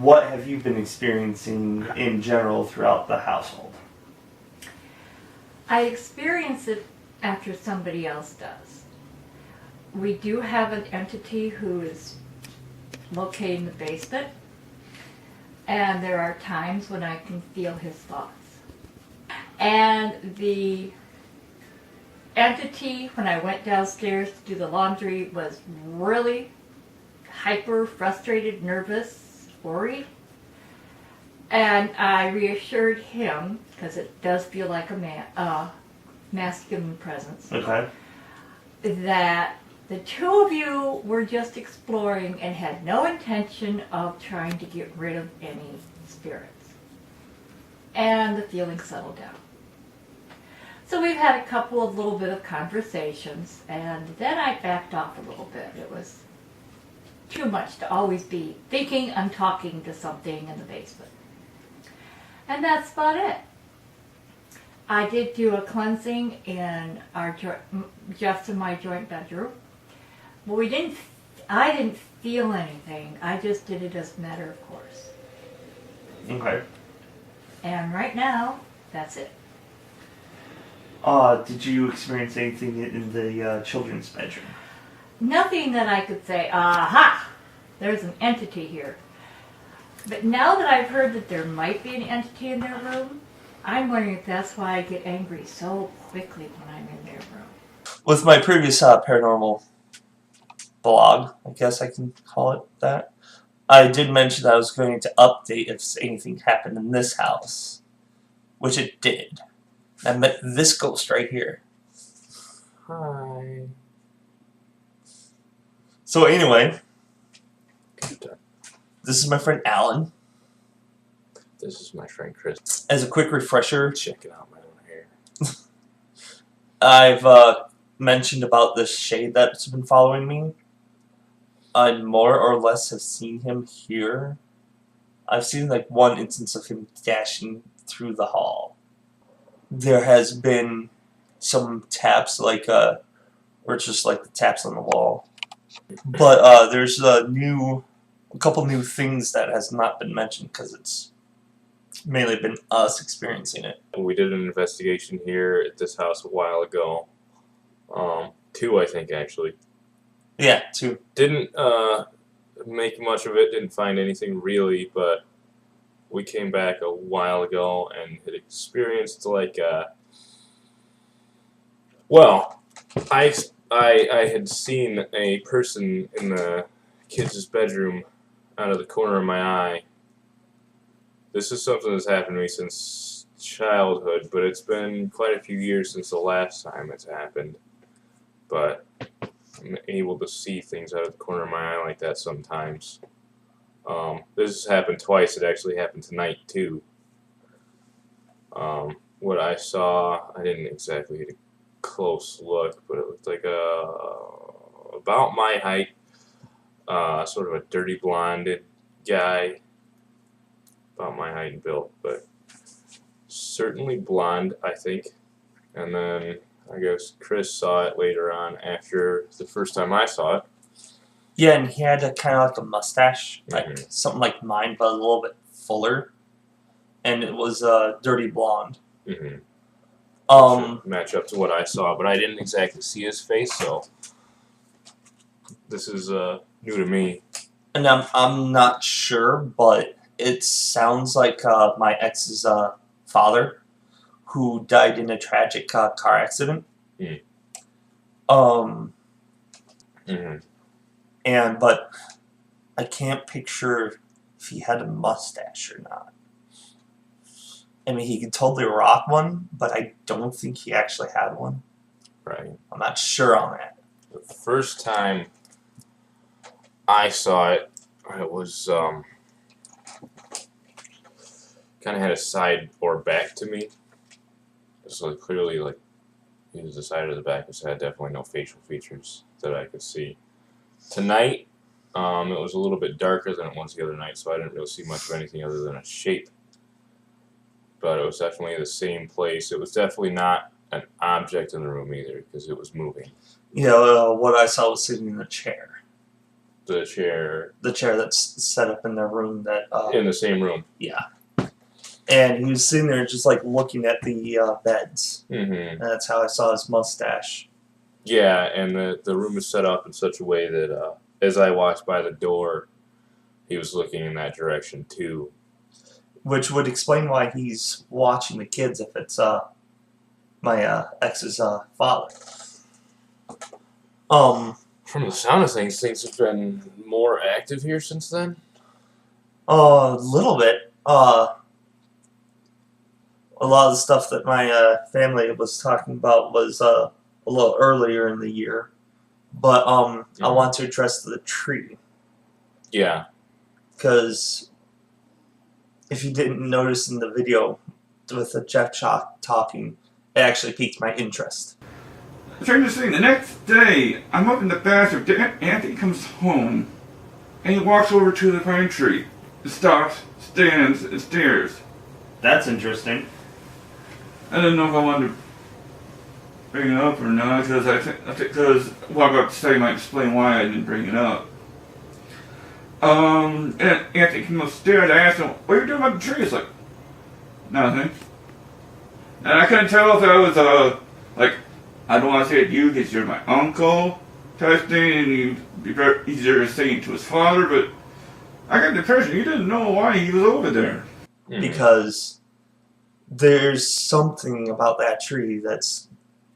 what have you been experiencing in general throughout the household? I experience it after somebody else does. We do have an entity who is located in the basement, and there are times when I can feel his thoughts. And the entity, when I went downstairs to do the laundry, was really hyper frustrated, nervous, worried. And I reassured him, because it does feel like a masculine presence, Okay. that the two of you were just exploring and had no intention of trying to get rid of any spirits. And the feeling settled down. So we've had a couple of little bit of conversations, and then I backed off a little bit. It was too much to always be thinking I'm talking to something in the basement. And that's about it. I did do a cleansing in our Jeff's and my joint bedroom. But I didn't feel anything. I just did it as a matter of course. Okay. And right now, that's it. Did you experience anything in the children's bedroom? Nothing that I could say, aha, there's an entity here. But now that I've heard that there might be an entity in their room, I'm wondering if that's why I get angry so quickly when I'm in their room. With my previous paranormal blog, I guess I can call it that, I did mention that I was going to update if anything happened in this house, which it did. I met this ghost right here. Hi. So anyway, this is my friend Alan. This is my friend Chris. As a quick refresher, Checking out my own hair. I've mentioned about this shade that's been following me. I more or less have seen him here. I've seen like one instance of him dashing through the hall. There has been some taps, like or it's just like the taps on the wall. But there's a couple new things that has not been mentioned because it's mainly been us experiencing it. We did an investigation here at this house a while ago. 2, I think, actually. Yeah, 2. Didn't make much of it, didn't find anything really, but we came back a while ago and had experienced like well, I had seen a person in the kids' bedroom out of the corner of my eye. This is something that's happened to me since childhood, but it's been quite a few years since the last time it's happened. But I'm able to see things out of the corner of my eye like that sometimes. This has happened twice. It actually happened tonight too. What I saw, I didn't exactly get a close look, but it looked like about my height, sort of a dirty blonded guy, about my height and build, but certainly blonde, I think. And then I guess Chris saw it later on after the first time I saw it. Yeah, and he had a kind of like a mustache, like Mhm. something like mine, but a little bit fuller. And it was dirty blonde. Mm-hmm. Um, Match up to what I saw, but I didn't exactly see his face, so this is new to me. and I'm not sure, but it sounds like my ex's father, who died in a tragic car accident. Mm. Mm-hmm. But I can't picture if he had a mustache or not. I mean, he could totally rock one, but I don't think he actually had one. Right. I'm not sure on that. The first time I saw it, it was kind of had a side or back to me. So clearly, like, either the side or the back of his head, definitely no facial features that I could see. Tonight, it was a little bit darker than it was the other night, so I didn't really see much of anything other than a shape. But it was definitely the same place. It was definitely not an object in the room either, because it was moving. Yeah, what I saw was sitting in a chair. The chair. The chair that's set up in their room. That In the same room. Yeah. And he was sitting there just like looking at the beds. Mm-hmm. And that's how I saw his mustache. Yeah, and the room is set up in such a way that as I walked by the door, he was looking in that direction too. Which would explain why he's watching the kids if it's my ex's father. From the sound of things have been more active here since then. A little bit. A lot of the stuff that my family was talking about was a little earlier in the year, but I want to address the tree. Yeah. Because if you didn't notice in the video with the Jeff talking, it actually piqued my interest. Strangest thing, the next day, I'm up in the bathroom. Anthony comes home, and he walks over to the pine tree. Stops, stands, and stares. That's interesting. I didn't know if I wanted to bring it up or not, because what I'm about to say might explain why I didn't bring it up. And Anthony came upstairs. I asked him, "What are you doing about the tree?" He's like, "Nothing." And I couldn't tell if that was like, I don't want to say it to you because you're my uncle type thing, and you'd be very easier to say it to his father, but I got the impression you didn't know why he was over there. Because there's something about that tree that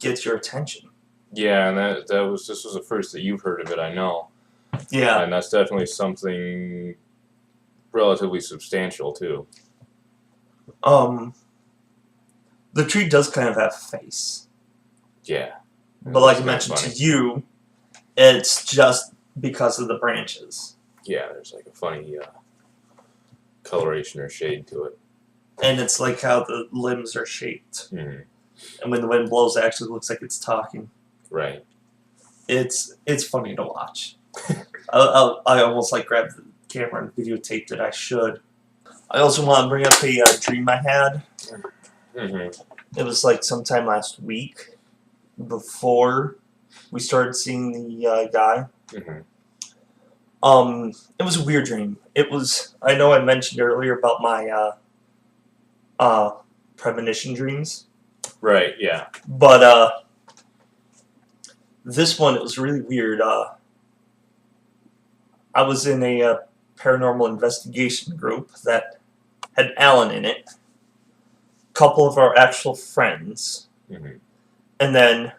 gets your attention. Yeah, and this was the first that you've heard of it, I know. Yeah. And that's definitely something relatively substantial too. The tree does kind of have a face. Yeah. But like I mentioned to you, it's just because of the branches. Yeah, there's like a funny coloration or shade to it. And it's like how the limbs are shaped. Mm-hmm. And when the wind blows, it actually looks like it's talking. Right. It's funny to watch. I almost like grabbed the camera and videotaped it. I should. I also want to bring up a dream I had. Mm-hmm. It was like sometime last week before we started seeing the guy. Mm-hmm. It was a weird dream. It was. I know I mentioned earlier about my premonition dreams. Right. Yeah. But this one, it was really weird. I was in a paranormal investigation group that had Alan in it, a couple of our actual friends, Mm-hmm. and then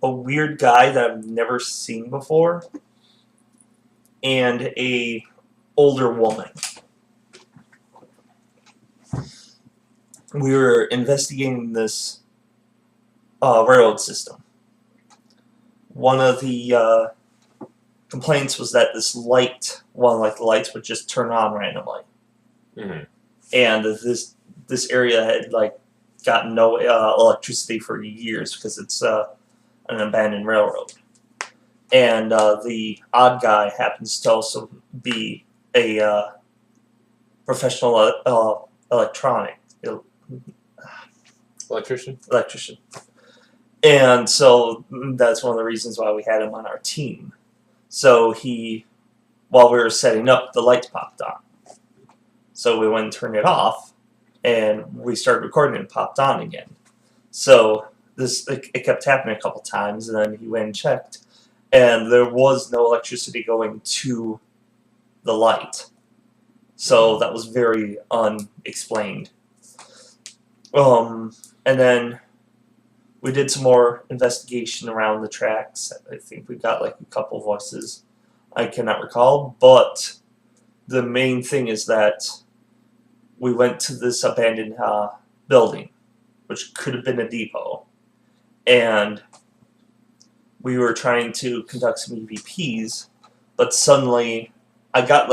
a weird guy that I've never seen before, and a older woman. We were investigating this railroad system. One of the complaints was that this light, the lights would just turn on randomly, Mm-hmm. and this area had gotten no electricity for years because it's an abandoned railroad. And the odd guy happens to also be a professional electrician. And so that's one of the reasons why we had him on our team. So while we were setting up, the lights popped on. So we went and turned it off, and we started recording and it popped on again. So it kept happening a couple times, and then he went and checked, and there was no electricity going to the light. So that was very unexplained. And then we did some more investigation around the tracks. I think we got a couple voices. I cannot recall, but the main thing is that we went to this abandoned building, which could have been a depot, and we were trying to conduct some EVPs, but suddenly I got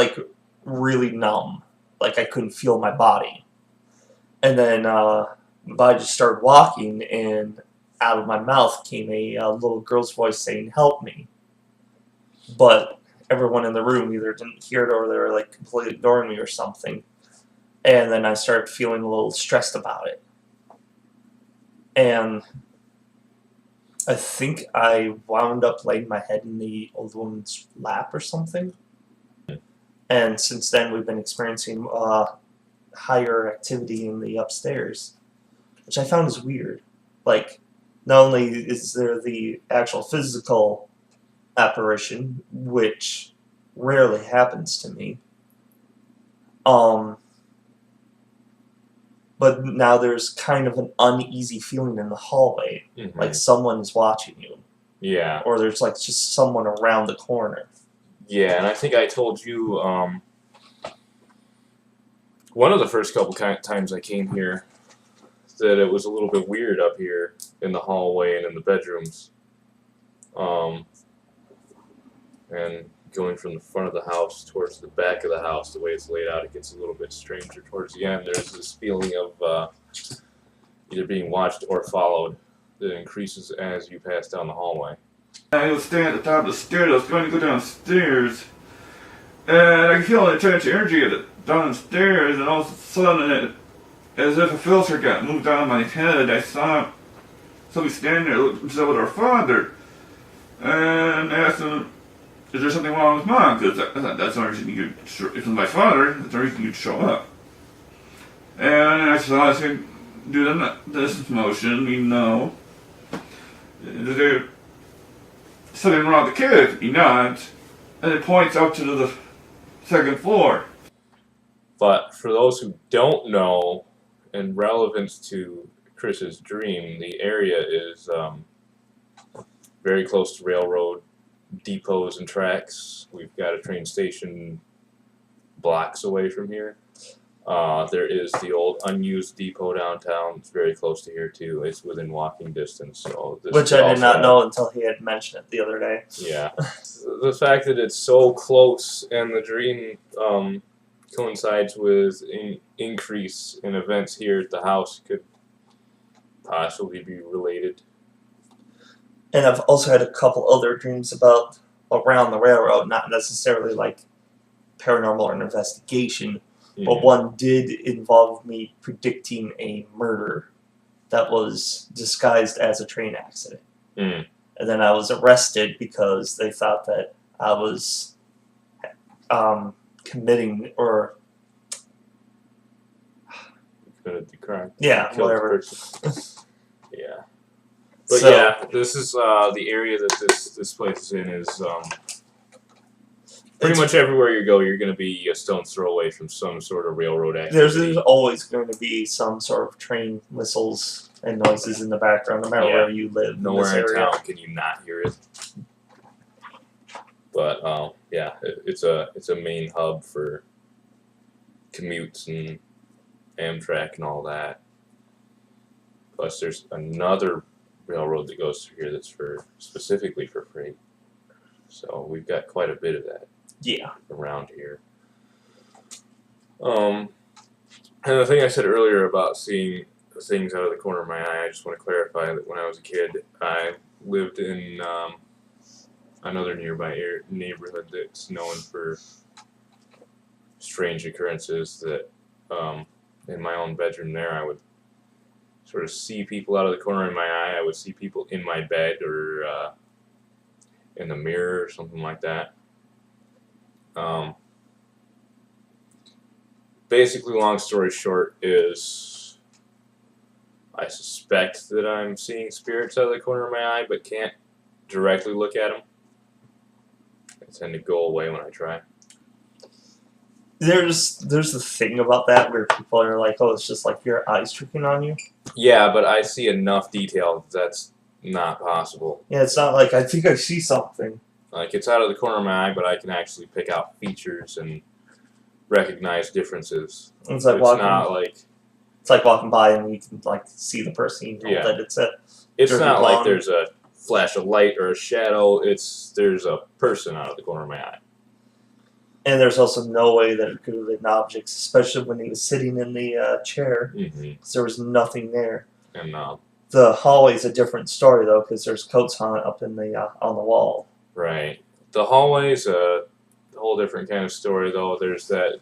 really numb, I couldn't feel my body, and then my body just started walking, and out of my mouth came a little girl's voice saying, "Help me," but everyone in the room either didn't hear it or they were completely ignoring me or something. And then I started feeling a little stressed about it. And I think I wound up laying my head in the old woman's lap or something. And since then, we've been experiencing higher activity in the upstairs, which I found is weird. Like, not only is there the actual physical apparition, which rarely happens to me, but now there's kind of an uneasy feeling in the hallway, Mm-hmm. like someone is watching you, Yeah. or there's like just someone around the corner. Yeah, and I think I told you one of the first couple times I came here that it was a little bit weird up here in the hallway and in the bedrooms. And going from the front of the house towards the back of the house, the way it's laid out, it gets a little bit stranger towards the end. There's this feeling of either being watched or followed that increases as you pass down the hallway. I was standing at the top of the stairs. I was going to go downstairs, and I could feel an intense energy at the downstairs, and all of a sudden, as if a filter got moved out of my head, I saw somebody standing there with our father, and I asked him, "Is there something wrong with Mom?" Because I thought that's the only reason you could. If it was my father, that's the only reason you'd show up. And I saw him do this motion. You know, there's something wrong with the kid. He nods, and it points up to the second floor. But for those who don't know, in relevance to Chris's dream, the area is very close to railroad depots and tracks. We've got a train station blocks away from here. There is the old unused depot downtown. It's very close to here too. It's within walking distance. So this Which I did not know until he had mentioned it the other day. Yeah, the fact that it's so close and the dream coincides with an increase in events here at the house could possibly be related. And I've also had a couple other dreams about around the railroad, not necessarily like paranormal or an investigation, but one did involve me predicting a murder that was disguised as a train accident. Mm. And then I was arrested because they thought that I was committing or Committed the crime. yeah, Killed the whatever. person. Yeah. But So- yeah, this is the area that this place is in is pretty much everywhere you go, you're going to be a stone's throw away from some sort of railroad activity. There's always going to be some sort of train whistles and noises in the background, no matter Yeah. where you live. Nowhere in this in area. town can you not hear it. But yeah, it's a main hub for commutes and Amtrak and all that. Plus, there's another railroad that goes through here that's specifically for freight. So we've got quite a bit of that Yeah. around here. And the thing I said earlier about seeing things out of the corner of my eye, I just want to clarify that when I was a kid, I lived in another nearby neighborhood that's known for strange occurrences that in my own bedroom there, I would sort of see people out of the corner of my eye. I would see people in my bed or in the mirror or something like that. Basically, long story short is I suspect that I'm seeing spirits out of the corner of my eye, but can't directly look at them. I tend to go away when I try. There's the thing about that where people are like, oh, it's just like your eyes tricking on you. Yeah, but I see enough detail that's not possible. Yeah, it's not like I think I see something. Like, it's out of the corner of my eye, but I can actually pick out features and recognize differences. It's like It's walking. not like It's like walking by and you can like see the person. You know Yeah. that it's a. it's Dirty not like blonde. there's a flash of light or a shadow. There's a person out of the corner of my eye. And there's also no way that it could have been objects, especially when he was sitting in the chair, Mm-hmm. because there was nothing there. And The hallway's a different story though, because there's coats hung up in the on the wall. right, the hallway's a whole different kind of story, though. There's that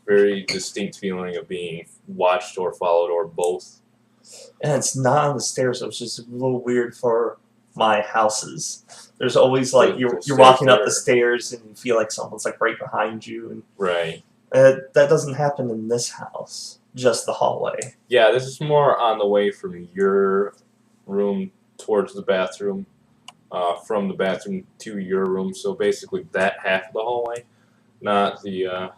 very distinct feeling of being watched or followed or both. And it's not on the stairs, so it's just a little weird for my houses. There's always like The you're stairs walking up the there. stairs and you feel like someone's like right behind you, Right. and that doesn't happen in this house. Just the hallway. Yeah, this is more on the way from your room towards the bathroom, from the bathroom to your room. So basically, that half of the hallway, not the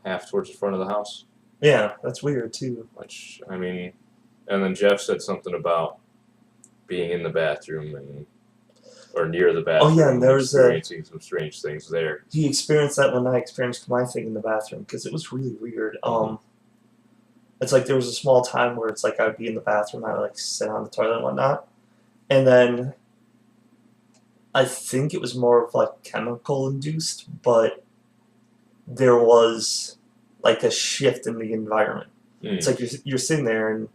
half towards the front of the house. Yeah, that's weird too. Which I mean, and then Jeff said something about being in the bathroom or near the bathroom. yeah, and there was experiencing some strange things there. He experienced that when I experienced my thing in the bathroom because it was really weird. It's like there was a small time where it's like I would be in the bathroom, I would like sit on the toilet and whatnot, and then I think it was more of like chemical induced, but there was like a shift in the environment. It's like you're sitting there and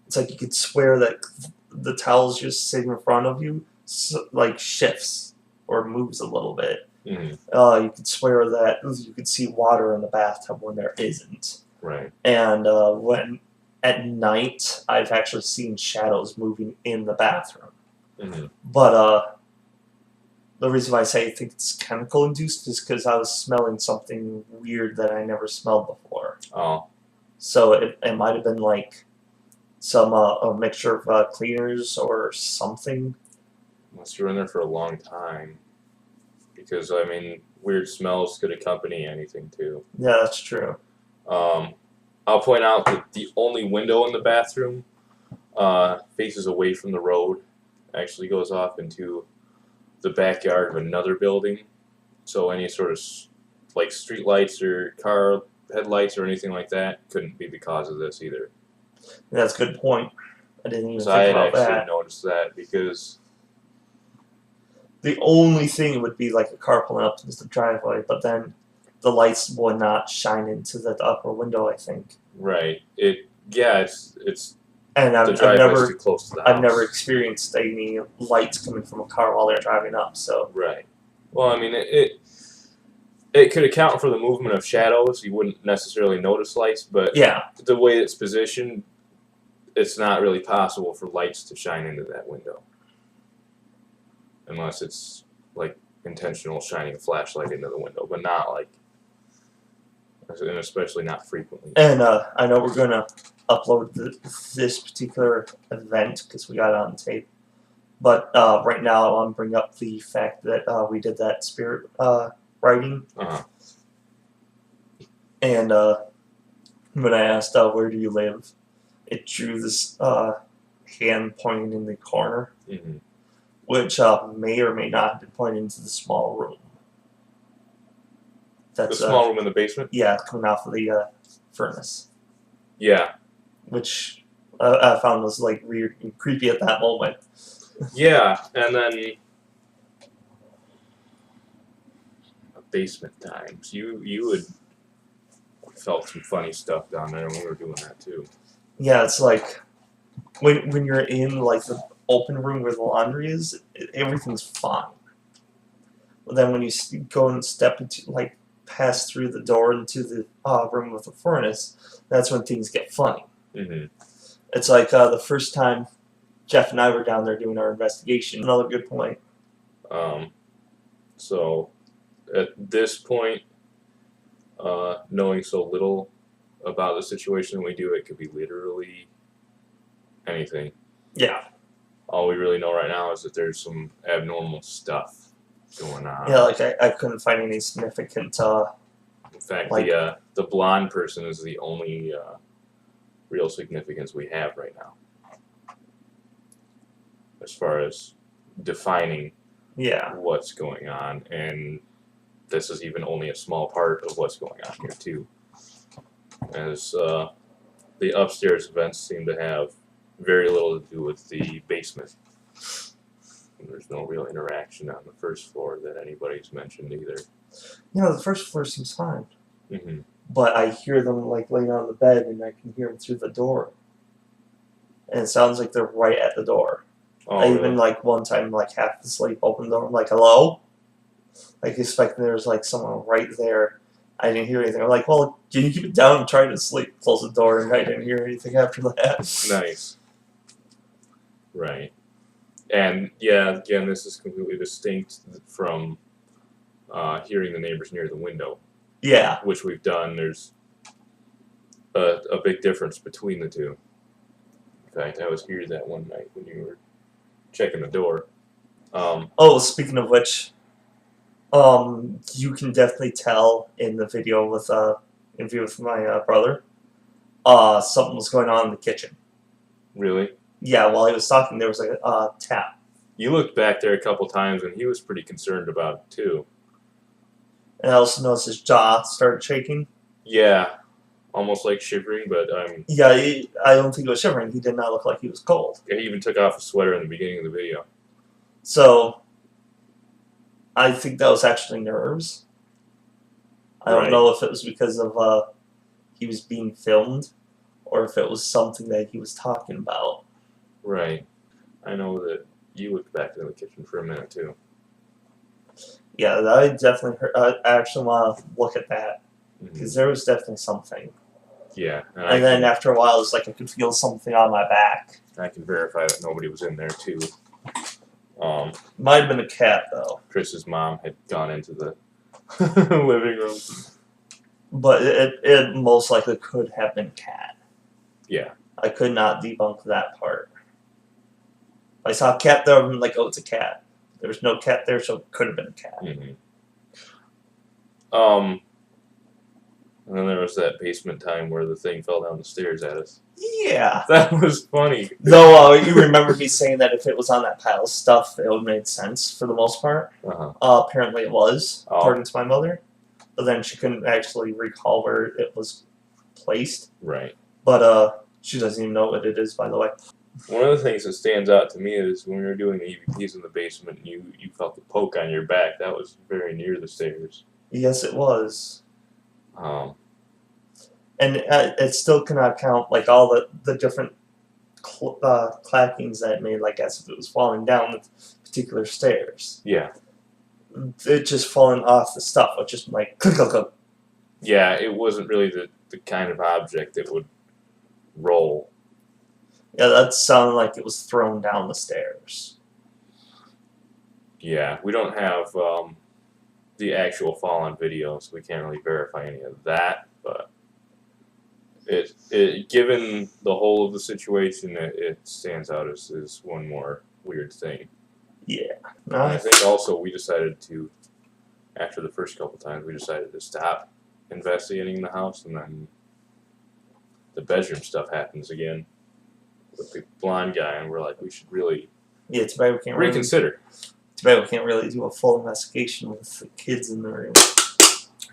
it's like you could swear that the towel's just sitting in front of you, like shifts or moves a little bit. You could swear that you could see water in the bathtub when there isn't. Right. And when at night, I've actually seen shadows moving in the bathroom. But the reason why I say I think it's chemical induced is because I was smelling something weird that I never smelled before. Oh. So it might have been like some a mixture of cleaners or something. Unless you were in there for a long time. Because, I mean, weird smells could accompany anything, too. Yeah, that's true. I'll point out that the only window in the bathroom faces away from the road. Actually goes off into the backyard of another building. So any sort of, like, street lights or car headlights or anything like that couldn't be the cause of this either. That's a good point. I didn't even So I think had about actually that. noticed that because... The only thing would be like a car pulling up to the driveway, but then the lights would not shine into the upper window, I think. Right. It's And the I've driveway's too close to the house. I've never experienced any lights coming from a car while they're driving up. So Right. Well, I mean, it could account for the movement of shadows. You wouldn't necessarily notice lights, but yeah, the way it's positioned, it's not really possible for lights to shine into that window. Unless it's, like, intentional shining a flashlight into the window, but not, like, and especially not frequently. and I know we're gonna upload this particular event because we got it on tape. But right now, I want to bring up the fact that we did that spirit writing, and when I asked where do you live, it drew this hand pointing in the corner, which may or may not have been pointing into the small room. That's The small room in the basement? yeah, coming off of the furnace, Yeah. which I found was like weird and creepy at that moment. Yeah, and then basement times. You had felt some funny stuff down there when we were doing that too. Yeah, it's like when you're in like the open room where the laundry is, everything's fine. But then when you go and step into like pass through the door into the room with the furnace, that's when things get funny. It's like the first time Jeff and I were down there doing our investigation. Another good point. So at this point, knowing so little about the situation we do, it could be literally anything. Yeah. All we really know right now is that there's some abnormal stuff going on. Yeah, like I couldn't find any significant. In fact, like- the blonde person is the only real significance we have right now, as far as defining Yeah. what's going on, and this is even only a small part of what's going on here too, as the upstairs events seem to have very little to do with the basement. And there's no real interaction on the first floor that anybody's mentioned either. You know, the first floor seems fine, Mm-hmm. but I hear them like laying on the bed, and I can hear them through the door, and it sounds like they're right at the door. Oh, I really? even like one time like half asleep, opened the door, I'm like hello, like expecting there's like someone right there. I didn't hear anything. I'm like, well, can you keep it down? I'm trying to sleep. Close the door, and I didn't hear anything after that. Nice. Right. And yeah, again, this is completely distinct from hearing the neighbors near the window, Yeah. which we've done. There's a big difference between the two. In fact, I was here that one night when you were checking the door. Oh, speaking of which, you can definitely tell in the video with interview with my brother, something was going on in the kitchen. Really? Yeah, while he was talking, there was like a tap. You looked back there a couple times, and he was pretty concerned about it too. And I also noticed his jaw started shaking. Yeah, almost like shivering, but Yeah, I don't think he was shivering. He did not look like he was cold. he even took off his sweater in the beginning of the video. So, I think that was actually nerves. I don't Right. know if it was because of he was being filmed, or if it was something that he was talking about. Right. I know that you looked back in the kitchen for a minute too. Yeah, I definitely heard. I actually want to look at that because there was definitely something. Yeah, And then after a while, it's like I could feel something on my back. I can verify that nobody was in there too. Might have been a cat though, Chris's mom had gone into the living room. but it most likely could have been a cat. Yeah. I could not debunk that part. If I saw a cat there, I'm like, oh, it's a cat. There was no cat there, so it could have been a cat. Mm-hmm. And then there was that basement time where the thing fell down the stairs at us. Yeah. That was funny. Though you remember me saying that if it was on that pile of stuff, it would have made sense for the most part. Uh-huh. Apparently it was, according to my mother. But then she couldn't actually recall where it was placed. Right. But she doesn't even know what it is, by the way. One of the things that stands out to me is when we were doing the EVPs in the basement, you felt the poke on your back. That was very near the stairs. Yes, it was. And it still cannot count like all the different clackings that it made, like as if it was falling down the particular stairs. Yeah. It just falling off the stuff, which just like click, click, click. Yeah, it wasn't really the kind of object that would roll. Yeah, that sounded like it was thrown down the stairs. Yeah, we don't have the actual fall on video, so we can't really verify any of that. But it given the whole of the situation, it stands out as one more weird thing. Yeah. And I think also we decided to, after the first couple times, we decided to stop investigating the house, and then the bedroom stuff happens again with the blonde guy, and we're like, we should really it's bad we can't reconsider. It's bad we can't really do a full investigation with the kids in the room.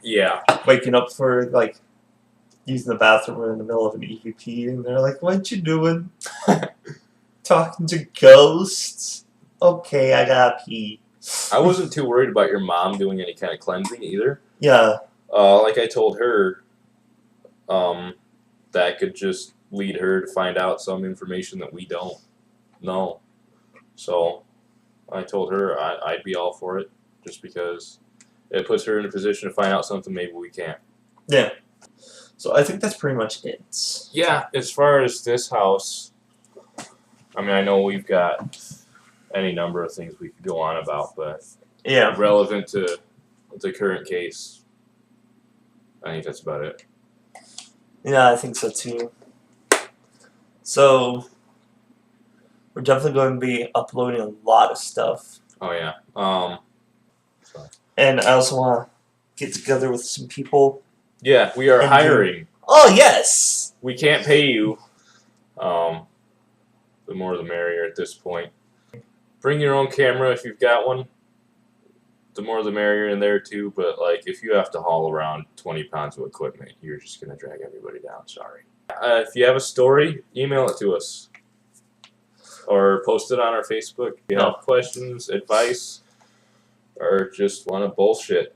Yeah. Waking up for like using the bathroom in the middle of an EVP, and they're like, "What you doing? Talking to ghosts?" Okay, I gotta pee. I wasn't too worried about your mom doing any kind of cleansing either. Yeah. Like I told her, that could just lead her to find out some information that we don't know. So I told her I'd be all for it, just because it puts her in a position to find out something maybe we can't. Yeah. So I think that's pretty much it. Yeah, as far as this house, I mean, I know we've got any number of things we could go on about, but Yeah. relevant to the current case, I think that's about it. Yeah, I think so too. So we're definitely going to be uploading a lot of stuff. Oh yeah. And I also want to get together with some people. Yeah, we are And hiring. Oh, yes! We can't pay you. The more the merrier at this point. Bring your own camera if you've got one. The more the merrier in there too, but like if you have to haul around 20 pounds of equipment, you're just going to drag everybody down. Sorry. If you have a story, email it to us. Or post it on our Facebook. If you have questions, advice, or just want to bullshit.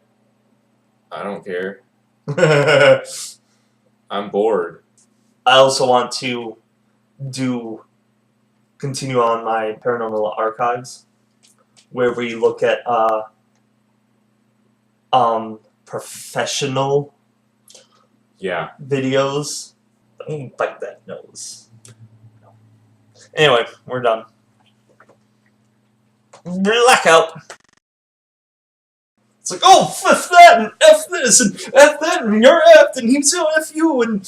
I don't care. I'm bored. I also want to continue on my Paranormal Archives, where we look at professional videos. Don't bite that nose. Anyway, we're done. blackout. It's like, oh, F that, and F this, and F that, and you're F, and he's so F you, and